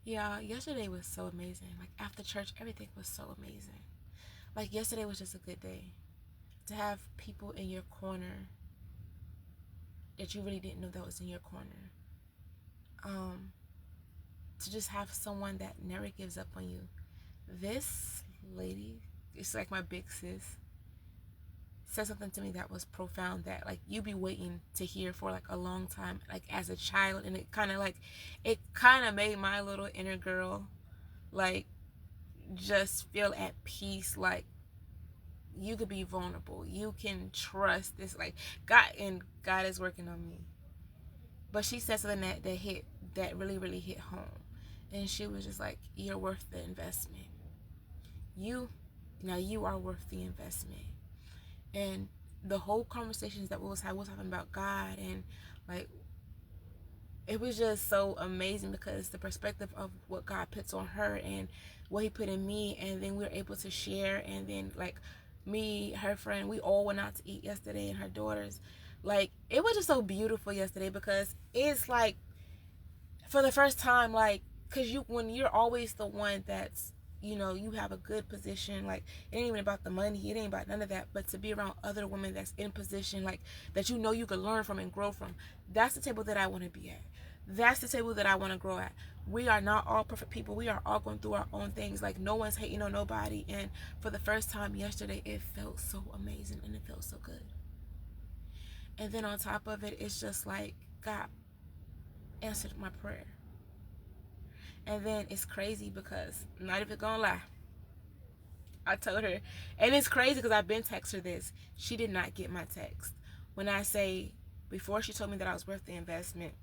Yeah, yesterday was so amazing. Like after church, everything was so amazing. Like yesterday was just a good day. To have people in your corner that you really didn't know that was in your corner. Um, to just have someone that never gives up on you. This lady, it's like my big sis, said something to me that was profound that like you be waiting to hear for like a long time, like as a child, and it kind of made my little inner girl like just feel at peace, like you could be vulnerable, you can trust this, like God is working on me. But she said something that really hit home, and she was just like, you're worth the investment. You Now you are worth the investment. And the whole conversations that we was talking about God, and like it was just so amazing because the perspective of what God puts on her and what he put in me, and then we were able to share. And then like me, her friend, we all went out to eat yesterday, and her daughters, like it was just so beautiful yesterday because it's like for the first time, like because you when you're always the one that's, you have a good position, like it ain't even about the money, it ain't about none of that, but to be around other women that's in position, like that, you can learn from and grow from. That's the table that I want to be at. That's the table that I want to grow at. We are not all perfect people. We are all going through our own things. Like no one's hating on nobody. And for the first time yesterday, it felt so amazing and it felt so good. And then on top of it, it's just like God answered my prayer. And then it's crazy because I'm not even gonna lie. I told her, and it's crazy because I've been text her this. She did not get my text. When I say before she told me that I was worth the investment,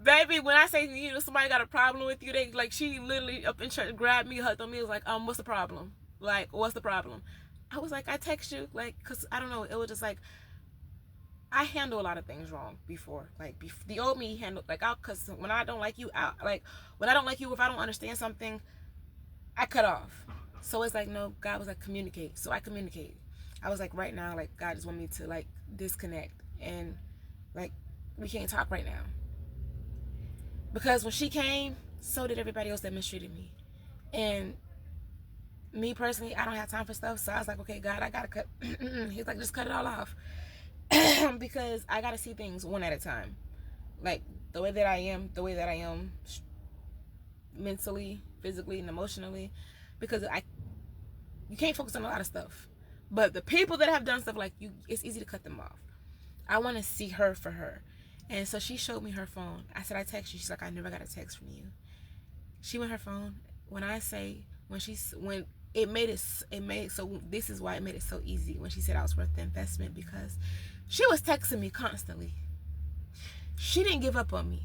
baby, when I say somebody got a problem with you, they like she literally up in church grabbed me, hugged on me, was like, what's the problem? Like, what's the problem? I was like, I text you, like, cause I don't know, it was just like I handle a lot of things wrong before. Like the old me handled like cause when I don't like you, when I don't like you, if I don't understand something, I cut off. So it's like no, God was like communicate. So I communicate. I was like right now, like God just want me to like disconnect and like we can't talk right now because when she came, so did everybody else that mistreated me. And me personally, I don't have time for stuff. So I was like, okay, God, I gotta cut. He's like, just cut it all off because I gotta see things one at a time. Like the way that I am mentally, physically, and emotionally, because you can't focus on a lot of stuff. But the people that have done stuff like you, it's easy to cut them off. I want to see her for her. And so she showed me her phone. I said, I text you. She's like, I never got a text from you. She went her phone. When I say, when it made it so, this is why it made it so easy when she said I was worth the investment, because she was texting me constantly. She didn't give up on me.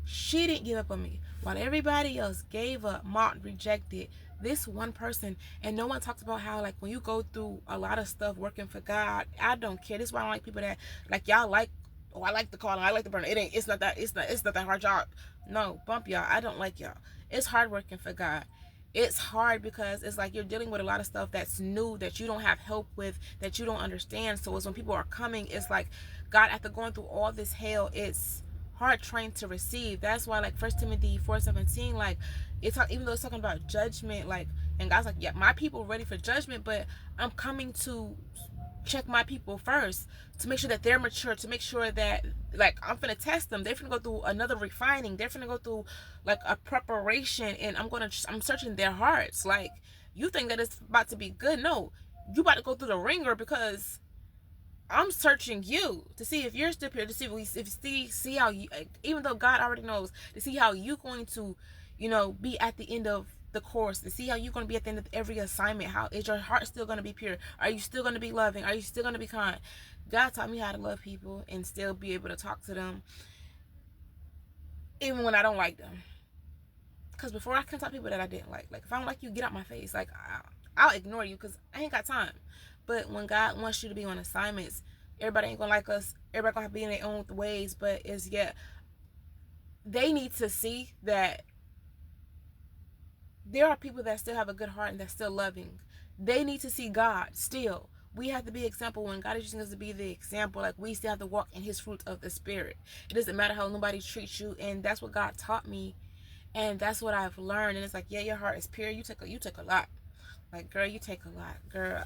She didn't give up on me. While everybody else gave up, mocked, rejected, this one person, and no one talks about how, like, when you go through a lot of stuff working for God, I don't care. This is why I don't like people that, like, y'all like, oh, I like the calling, I like the burner. It's not that hard job. No, bump y'all. I don't like y'all. It's hard working for God. It's hard because it's like you're dealing with a lot of stuff that's new, that you don't have help with, that you don't understand. So it's when people are coming, it's like God, after going through all this hell, it's hard trying to receive. That's why like 1 Timothy 4:17, like even though it's talking about judgment, like, and God's like, yeah, my people ready for judgment, but I'm coming to check my people first to make sure that they're mature, to make sure that like I'm gonna test them. They're gonna go through another refining. They're gonna go through like a preparation, and I'm searching their hearts. Like, you think that it's about to be good? No, you about to go through the ringer because I'm searching you to see if you're still here, to see how you, even though God already knows, to see how you going to, be at the end of the course, to see how you're going to be at the end of every assignment. How is your heart still going to be pure? Are you still going to be loving? Are you still going to be kind? God taught me how to love people and still be able to talk to them, even when I don't like them. Because before I can talk to people that I didn't like if I don't like you, get out my face. Like I'll ignore you because I ain't got time. But when God wants you to be on assignments, everybody ain't gonna like us. Everybody gonna be in their own ways. But it's yet they need to see that there are people that still have a good heart and that's still loving. They need to see God still We have to be example. When God is using us to be the example, like, we still have to walk in his fruit of the spirit. It doesn't matter how nobody treats you. And that's what God taught me. And that's what I've learned. And it's like, yeah, your heart is pure. You take a lot. Like, girl, you take a lot. Girl,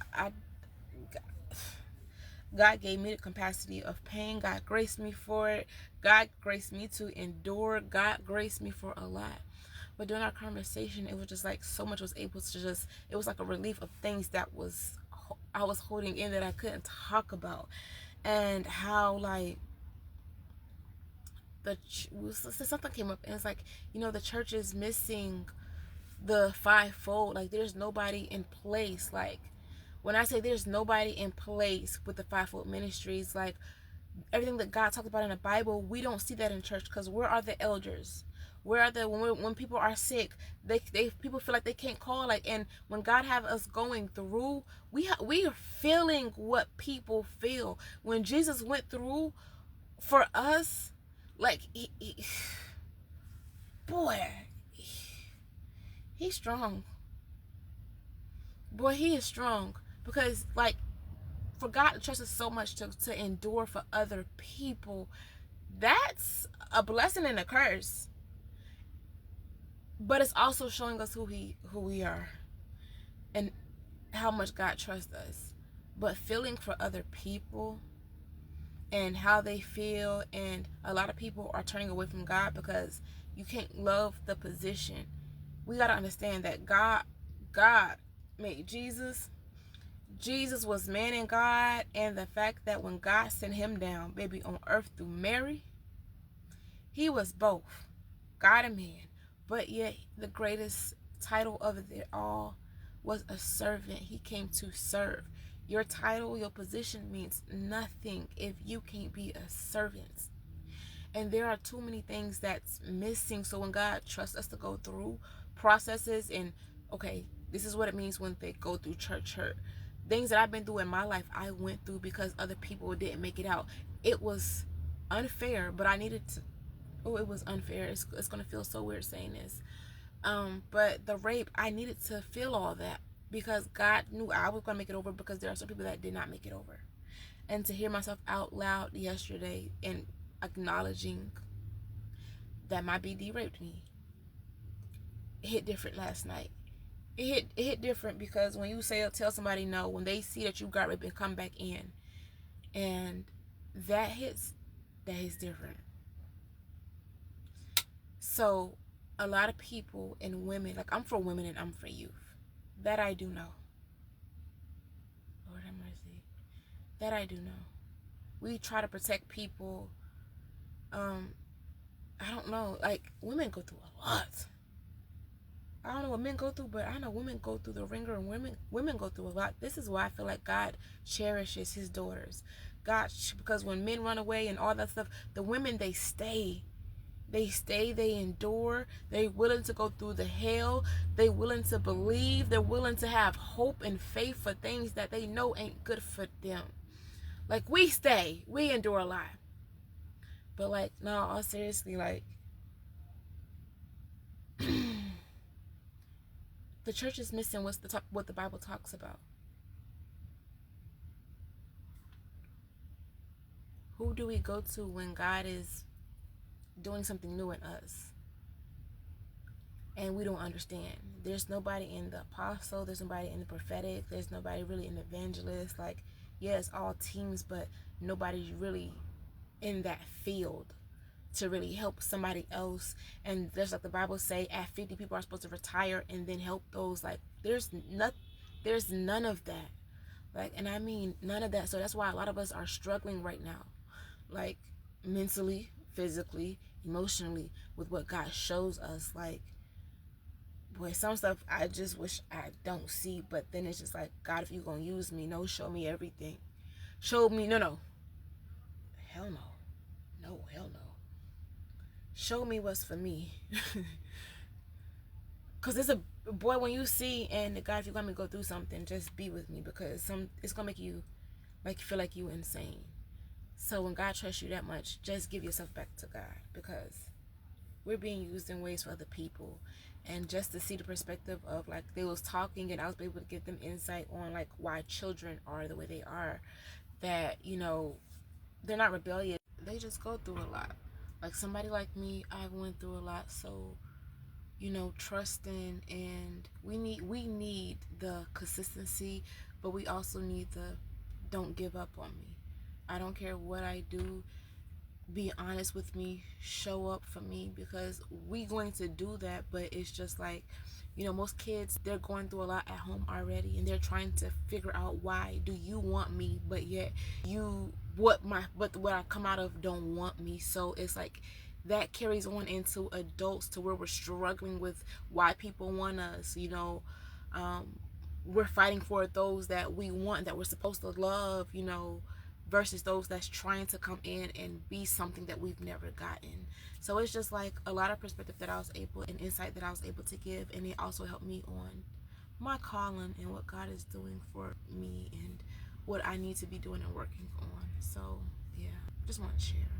God gave me the capacity of pain. God graced me for it. God graced me to endure. God graced me for a lot. But during our conversation, it was just like so much was able to just, it was like a relief of things that I was holding in that I couldn't talk about. And how, like, something came up, and it's like, the church is missing the fivefold. Like, there's nobody in place. Like, when I say there's nobody in place with the fivefold ministries, like, everything that God talked about in the Bible, we don't see that in church. Because where are the elders? Where are the when people are sick? They people feel like they can't call. Like, and when God have us going through, we are feeling what people feel. When Jesus went through for us, like, boy, he's strong. Boy, he is strong. Because, like, for God to trust us so much to endure for other people, that's a blessing and a curse. But it's also showing us who we are and how much God trusts us. But feeling for other people and how they feel, and a lot of people are turning away from God because you can't love the position. We got to understand that God made Jesus. Jesus was man and God, and the fact that when God sent him down, baby, on earth through Mary, he was both God and man. But yet the greatest title of it all was a servant. He came to serve. Your title, your position means nothing if you can't be a servant. And there are too many things that's missing. So when God trusts us to go through processes, and okay, this is what it means when they go through church hurt. Things that I've been through in my life, I went through because other people didn't make it out. It was unfair, but I needed to. Oh, it was unfair. It's gonna feel so weird saying this. But the rape, I needed to feel all that because God knew I was gonna make it over, because there are some people that did not make it over. And to hear myself out loud yesterday and acknowledging that my BD raped me, it hit different last night. It hit different because when you tell somebody no, when they see that you got raped and come back in, and that hits different. So a lot of people and women, like, I'm for women and I'm for youth. That I do know. Lord have mercy. That I do know. We try to protect people. I don't know. Like, women go through a lot. I don't know what men go through, but I know women go through the ringer, and women go through a lot. This is why I feel like God cherishes his daughters. Because when men run away and all that stuff, the women, they stay. They endure. They're willing to go through the hell. They're willing to believe. They're willing to have hope and faith for things that they know ain't good for them. Like, we stay. We endure a lot. But, like, no, all seriously, like, the church is missing what the Bible talks about. Who do we go to when God is doing something new in us and we don't understand? There's nobody in the apostle, there's nobody in the prophetic, there's nobody really in the evangelist. Like, yeah, it's all teams, but nobody's really in that field to really help somebody else. And there's, like the Bible say, at 50 people are supposed to retire and then help those. Like, there's none of that. Like, and I mean none of that. So that's why a lot of us are struggling right now, like, mentally, physically, emotionally, with what God shows us. Like, boy, some stuff I just wish I don't see. But then it's just like, God, if you're gonna use me, no, show me everything. Show me, no, hell no, show me what's for me. Because it's a, boy, when you see, and God, if you're gonna go through something, just be with me, because it's gonna make you feel like you insane. So when God trusts you that much, just give yourself back to God, because we're being used in ways for other people. And just to see the perspective of, like, they was talking and I was able to give them insight on like why children are the way they are, that, you know, they're not rebellious, they just go through a lot. Like somebody like me, I went through a lot. So, you know, trusting, and we need the consistency, but we also need the don't give up on me. I don't care what I do, be honest with me, show up for me, because we going to do that. But it's just like, you know, most kids, they're going through a lot at home already, and they're trying to figure out, why do you want me, but yet you, what I come out of don't want me. So it's like that carries on into adults, to where we're struggling with why people want us, you know. We're fighting for those that we want, that we're supposed to love, you know, versus those that's trying to come in and be something that we've never gotten. So it's just like a lot of perspective that I was able, and insight that I was able to give, and it also helped me on my calling and what God is doing for me and what I need to be doing and working on. So yeah, just want to share.